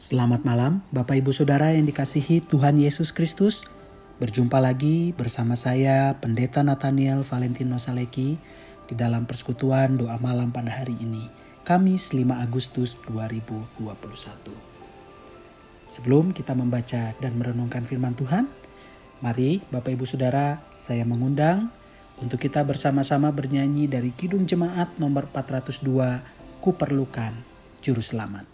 Selamat malam Bapak Ibu Saudara yang dikasihi Tuhan Yesus Kristus. Berjumpa lagi bersama saya Pendeta Nathaniel Valentino Saleki di dalam persekutuan doa malam pada hari ini, Kamis 5 Agustus 2021. Sebelum kita membaca dan merenungkan firman Tuhan, mari Bapak Ibu Saudara, saya mengundang untuk kita bersama-sama bernyanyi dari Kidung Jemaat nomor 402, Kuperlukan Juru Selamat.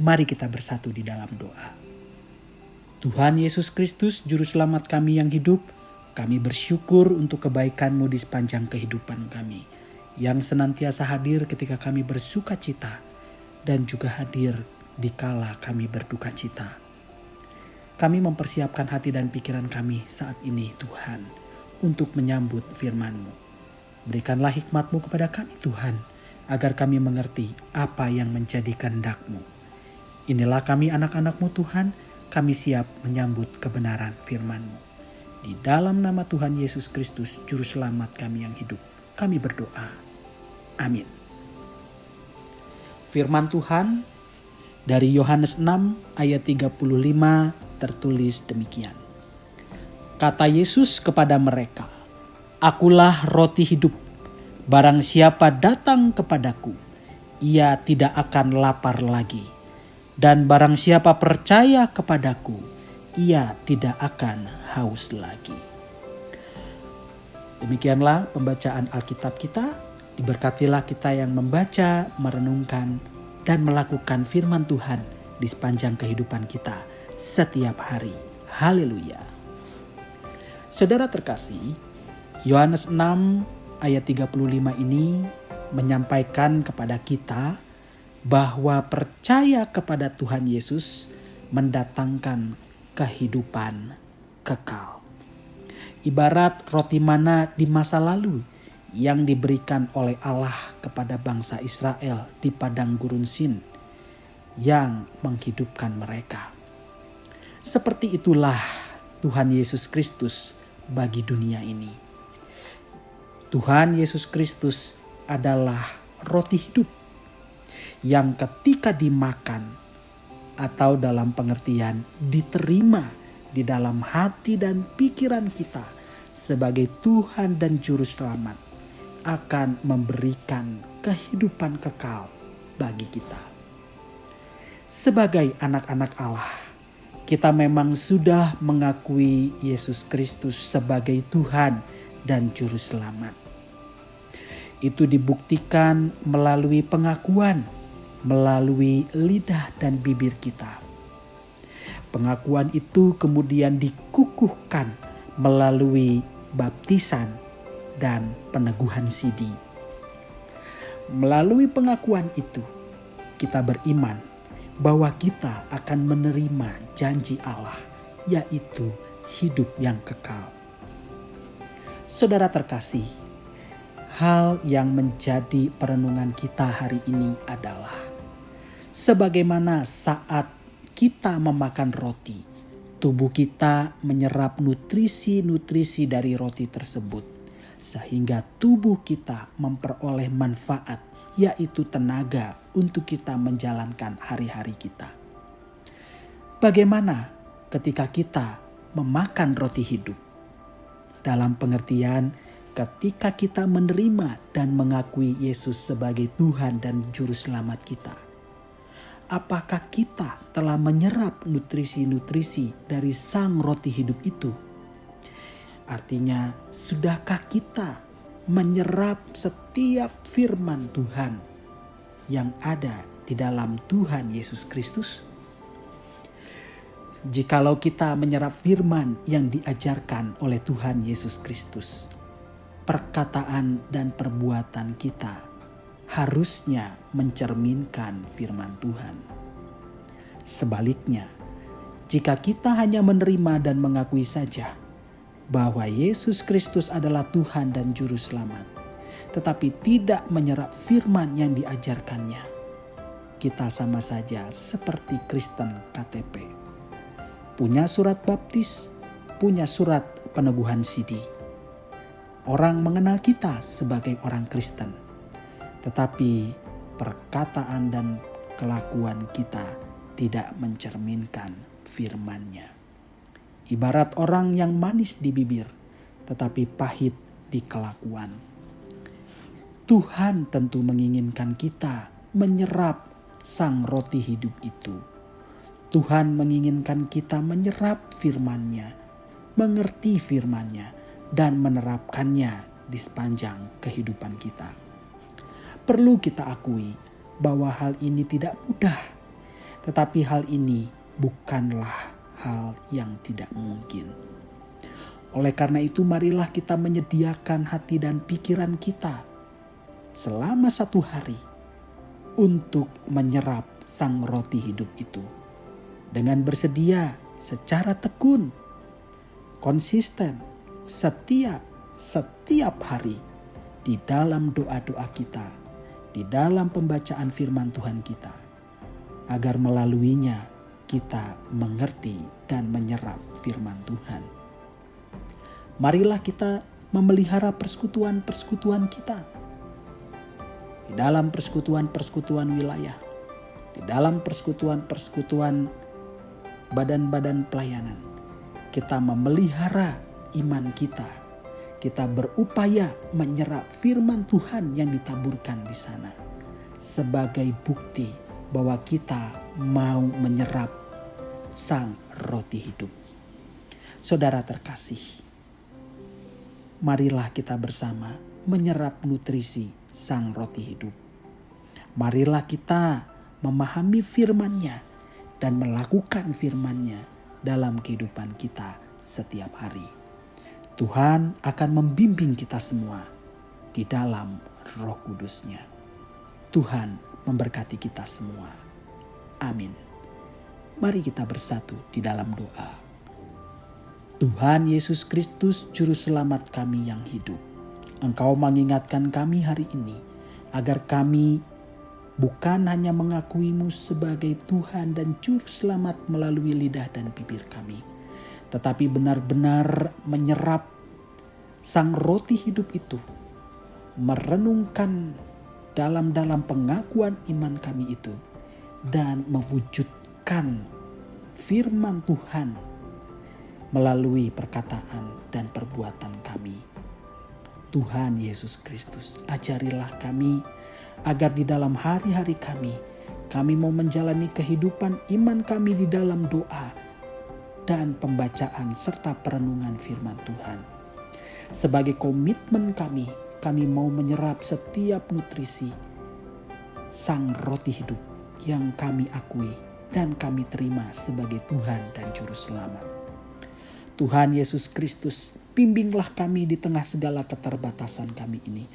Mari kita bersatu di dalam doa. Tuhan Yesus Kristus, Juru Selamat kami yang hidup, kami bersyukur untuk kebaikan-Mu di sepanjang kehidupan kami, yang senantiasa hadir ketika kami bersuka cita, dan juga hadir di kala kami berduka cita. Kami mempersiapkan hati dan pikiran kami saat ini, Tuhan, untuk menyambut firman-Mu. Berikanlah hikmat-Mu kepada kami, Tuhan, agar kami mengerti apa yang menjadi kehendak-Mu. Inilah kami anak-anak-Mu Tuhan, kami siap menyambut kebenaran firman-Mu. Di dalam nama Tuhan Yesus Kristus, Juru Selamat kami yang hidup, kami berdoa. Amin. Firman Tuhan dari Yohanes 6 ayat 35 tertulis demikian. Kata Yesus kepada mereka, "Akulah roti hidup, barang siapa datang kepadaku, ia tidak akan lapar lagi. Dan barang siapa percaya kepadaku, ia tidak akan haus lagi." Demikianlah pembacaan Alkitab kita. Diberkatilah kita yang membaca, merenungkan, dan melakukan firman Tuhan di sepanjang kehidupan kita setiap hari. Haleluya. Saudara terkasih, Yohanes 6 ayat 35 ini menyampaikan kepada kita bahwa percaya kepada Tuhan Yesus mendatangkan kehidupan kekal. Ibarat roti mana di masa lalu yang diberikan oleh Allah kepada bangsa Israel di padang gurun Sin yang menghidupkan mereka. Seperti itulah Tuhan Yesus Kristus bagi dunia ini. Tuhan Yesus Kristus adalah roti hidup yang ketika dimakan atau dalam pengertian diterima di dalam hati dan pikiran kita sebagai Tuhan dan Juru Selamat akan memberikan kehidupan kekal bagi kita. Sebagai anak-anak Allah, kita memang sudah mengakui Yesus Kristus sebagai Tuhan dan Juru Selamat. Itu dibuktikan melalui pengakuan, melalui lidah dan bibir kita. Pengakuan itu kemudian dikukuhkan melalui baptisan dan peneguhan sidi. Melalui pengakuan itu, kita beriman bahwa kita akan menerima janji Allah, yaitu hidup yang kekal. Saudara terkasih, hal yang menjadi perenungan kita hari ini adalah sebagaimana saat kita memakan roti, tubuh kita menyerap nutrisi-nutrisi dari roti tersebut, sehingga tubuh kita memperoleh manfaat, yaitu tenaga untuk kita menjalankan hari-hari kita. Bagaimana ketika kita memakan roti hidup? Dalam pengertian ketika kita menerima dan mengakui Yesus sebagai Tuhan dan Juru Selamat kita. Apakah kita telah menyerap nutrisi-nutrisi dari sang roti hidup itu? Artinya, sudahkah kita menyerap setiap firman Tuhan yang ada di dalam Tuhan Yesus Kristus? Jikalau kita menyerap firman yang diajarkan oleh Tuhan Yesus Kristus, perkataan dan perbuatan kita harusnya mencerminkan firman Tuhan. Sebaliknya, jika kita hanya menerima dan mengakui saja bahwa Yesus Kristus adalah Tuhan dan Juru Selamat, tetapi tidak menyerap firman yang diajarkannya, kita sama saja seperti Kristen KTP. Punya surat baptis, punya surat peneguhan sidi. Orang mengenal kita sebagai orang Kristen, tetapi perkataan dan kelakuan kita tidak mencerminkan firman-Nya. Ibarat orang yang manis di bibir, tetapi pahit di kelakuan. Tuhan tentu menginginkan kita menyerap sang roti hidup itu. Tuhan menginginkan kita menyerap firman-Nya, mengerti firman-Nya, dan menerapkannya di sepanjang kehidupan kita. Perlu kita akui bahwa hal ini tidak mudah, tetapi hal ini bukanlah hal yang tidak mungkin. Oleh karena itu, marilah kita menyediakan hati dan pikiran kita selama 1 hari untuk menyerap sang roti hidup itu, dengan bersedia secara tekun, konsisten, setia setiap hari di dalam doa-doa kita, di dalam pembacaan firman Tuhan kita, agar melaluinya kita mengerti dan menyerap firman Tuhan. Marilah kita memelihara persekutuan-persekutuan kita. Di dalam persekutuan-persekutuan wilayah, di dalam persekutuan-persekutuan badan-badan pelayanan, kita memelihara iman kita. Kita berupaya menyerap firman Tuhan yang ditaburkan di sana sebagai bukti bahwa kita mau menyerap sang roti hidup. Saudara terkasih, marilah kita bersama menyerap nutrisi sang roti hidup. Marilah kita memahami firman-Nya dan melakukan firman-Nya dalam kehidupan kita setiap hari. Tuhan akan membimbing kita semua di dalam Roh Kudus-Nya. Tuhan memberkati kita semua. Amin. Mari kita bersatu di dalam doa. Tuhan Yesus Kristus, Juru Selamat kami yang hidup, Engkau mengingatkan kami hari ini agar kami bukan hanya mengakuimu sebagai Tuhan dan Juru Selamat melalui lidah dan bibir kami, tetapi benar-benar menyerap sang roti hidup itu, merenungkan dalam pengakuan iman kami itu dan mewujudkan firman Tuhan melalui perkataan dan perbuatan kami. Tuhan Yesus Kristus, ajarilah kami agar di dalam hari-hari kami mau menjalani kehidupan iman kami di dalam doa dan pembacaan serta perenungan firman Tuhan. Sebagai komitmen kami mau menyerap setiap nutrisi Sang Roti Hidup yang kami akui dan kami terima sebagai Tuhan dan Juru Selamat. Tuhan Yesus Kristus, bimbinglah kami di tengah segala keterbatasan kami ini,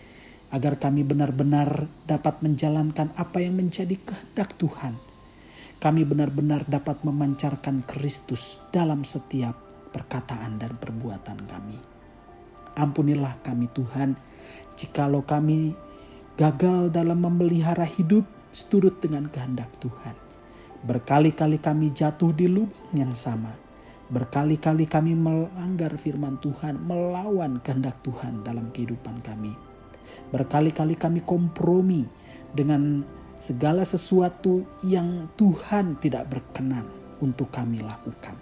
agar kami benar-benar dapat menjalankan apa yang menjadi kehendak Tuhan. Kami benar-benar dapat memancarkan Kristus dalam setiap perkataan dan perbuatan kami. Ampunilah kami Tuhan, jikalau kami gagal dalam memelihara hidup seturut dengan kehendak Tuhan. Berkali-kali kami jatuh di lubang yang sama. Berkali-kali kami melanggar firman Tuhan, melawan kehendak Tuhan dalam kehidupan kami. Berkali-kali kami kompromi dengan segala sesuatu yang Tuhan tidak berkenan untuk kami lakukan.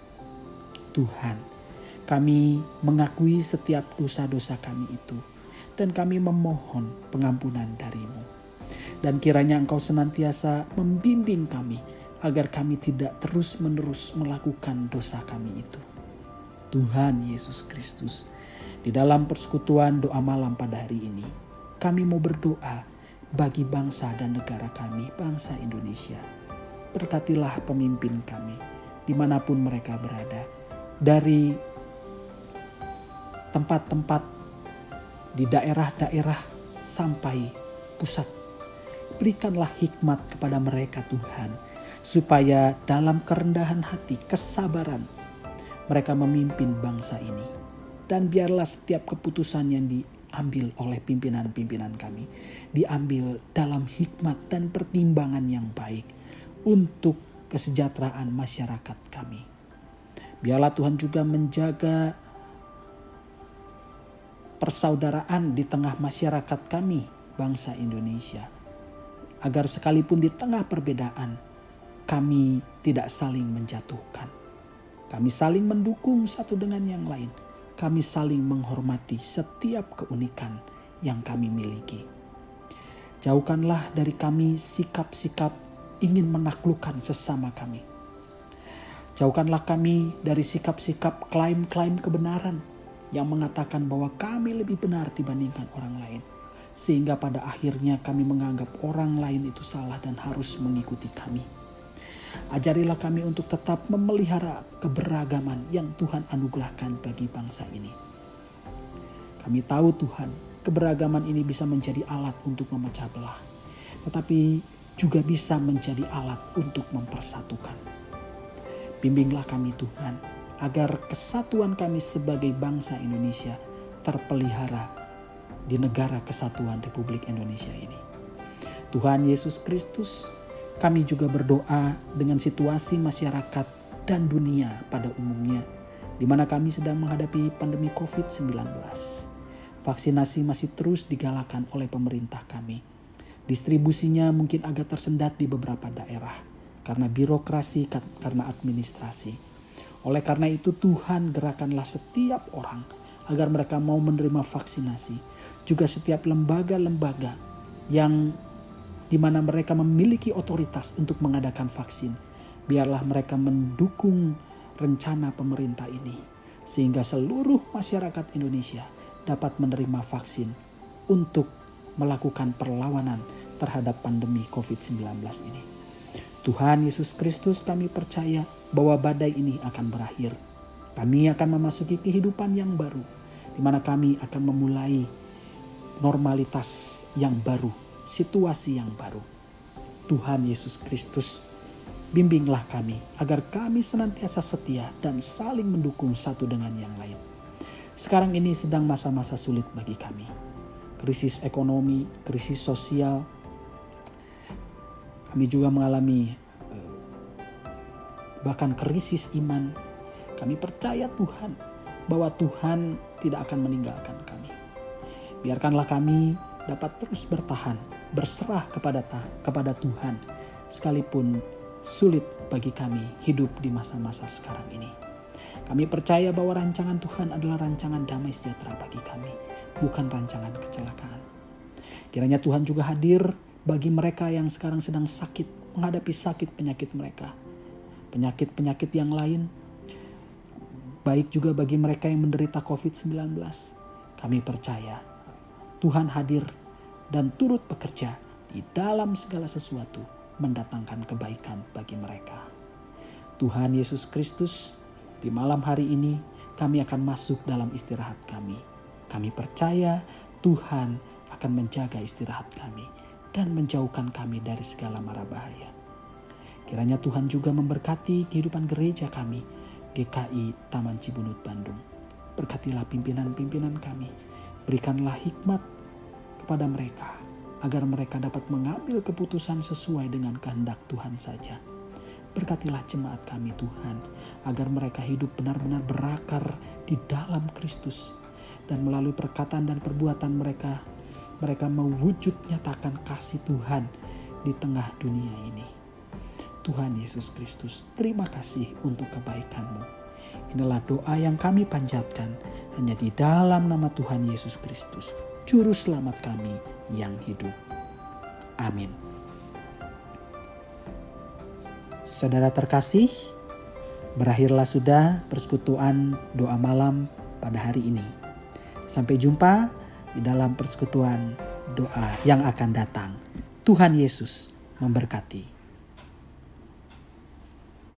Tuhan, kami mengakui setiap dosa-dosa kami itu dan kami memohon pengampunan dari-Mu. Dan kiranya Engkau senantiasa membimbing kami agar kami tidak terus-menerus melakukan dosa kami itu. Tuhan Yesus Kristus, di dalam persekutuan doa malam pada hari ini, kami mau berdoa bagi bangsa dan negara kami, bangsa Indonesia. Berkatilah pemimpin kami, dimanapun mereka berada, dari tempat-tempat di daerah-daerah sampai pusat. Berikanlah hikmat kepada mereka Tuhan, supaya dalam kerendahan hati, kesabaran, mereka memimpin bangsa ini. Dan biarlah setiap keputusan yang diambil oleh pimpinan-pimpinan kami diambil dalam hikmat dan pertimbangan yang baik untuk kesejahteraan masyarakat kami. Biarlah Tuhan juga menjaga persaudaraan di tengah masyarakat kami, bangsa Indonesia. Agar sekalipun di tengah perbedaan, kami tidak saling menjatuhkan. Kami saling mendukung satu dengan yang lain. Kami saling menghormati setiap keunikan yang kami miliki. Jauhkanlah dari kami sikap-sikap ingin menaklukkan sesama kami. Jauhkanlah kami dari sikap-sikap klaim-klaim kebenaran yang mengatakan bahwa kami lebih benar dibandingkan orang lain. Sehingga pada akhirnya kami menganggap orang lain itu salah dan harus mengikuti kami. Ajarilah kami untuk tetap memelihara keberagaman yang Tuhan anugerahkan bagi bangsa ini. Kami tahu Tuhan, keberagaman ini bisa menjadi alat untuk memecah belah, tetapi juga bisa menjadi alat untuk mempersatukan. Bimbinglah kami Tuhan, agar kesatuan kami sebagai bangsa Indonesia terpelihara di negara kesatuan Republik Indonesia ini. Tuhan Yesus Kristus, kami juga berdoa dengan situasi masyarakat dan dunia pada umumnya, di mana kami sedang menghadapi pandemi COVID-19. Vaksinasi masih terus digalakan oleh pemerintah kami. Distribusinya mungkin agak tersendat di beberapa daerah karena birokrasi, karena administrasi. Oleh karena itu Tuhan, gerakanlah setiap orang agar mereka mau menerima vaksinasi. Juga setiap lembaga-lembaga yang di mana mereka memiliki otoritas untuk mengadakan vaksin. Biarlah mereka mendukung rencana pemerintah ini, sehingga seluruh masyarakat Indonesia dapat menerima vaksin untuk melakukan perlawanan terhadap pandemi COVID-19 ini. Tuhan Yesus Kristus, kami percaya bahwa badai ini akan berakhir. Kami akan memasuki kehidupan yang baru, di mana kami akan memulai normalitas yang baru, situasi yang baru. Tuhan Yesus Kristus, bimbinglah kami agar kami senantiasa setia dan saling mendukung satu dengan yang lain. Sekarang ini sedang masa-masa sulit bagi kami. Krisis ekonomi, krisis sosial. Kami juga mengalami bahkan krisis iman. Kami percaya Tuhan bahwa Tuhan tidak akan meninggalkan kami. Biarkanlah kami dapat terus bertahan berserah kepada Tuhan, sekalipun sulit bagi kami hidup di masa-masa sekarang ini. Kami percaya bahwa rancangan Tuhan adalah rancangan damai sejahtera bagi kami, bukan rancangan kecelakaan. Kiranya Tuhan juga hadir bagi mereka yang sekarang sedang sakit, menghadapi sakit penyakit mereka, penyakit-penyakit yang lain, baik juga bagi mereka yang menderita COVID-19. Kami percaya Tuhan hadir dan turut bekerja di dalam segala sesuatu, mendatangkan kebaikan bagi mereka. Tuhan Yesus Kristus, di malam hari ini kami akan masuk dalam istirahat kami. Kami percaya Tuhan akan menjaga istirahat kami dan menjauhkan kami dari segala mara bahaya. Kiranya Tuhan juga memberkati kehidupan gereja kami, GKI Taman Cibunut Bandung. Berkatilah pimpinan-pimpinan kami, berikanlah hikmat kepada mereka, agar mereka dapat mengambil keputusan sesuai dengan kehendak Tuhan saja. Berkatilah jemaat kami Tuhan, agar mereka hidup benar-benar berakar di dalam Kristus. Dan melalui perkataan dan perbuatan mereka mewujud nyatakan kasih Tuhan di tengah dunia ini. Tuhan Yesus Kristus, terima kasih untuk kebaikan-Mu. Inilah doa yang kami panjatkan hanya di dalam nama Tuhan Yesus Kristus, Juru Selamat kami yang hidup. Amin. Saudara terkasih, berakhirlah sudah persekutuan doa malam pada hari ini. Sampai jumpa di dalam persekutuan doa yang akan datang. Tuhan Yesus memberkati.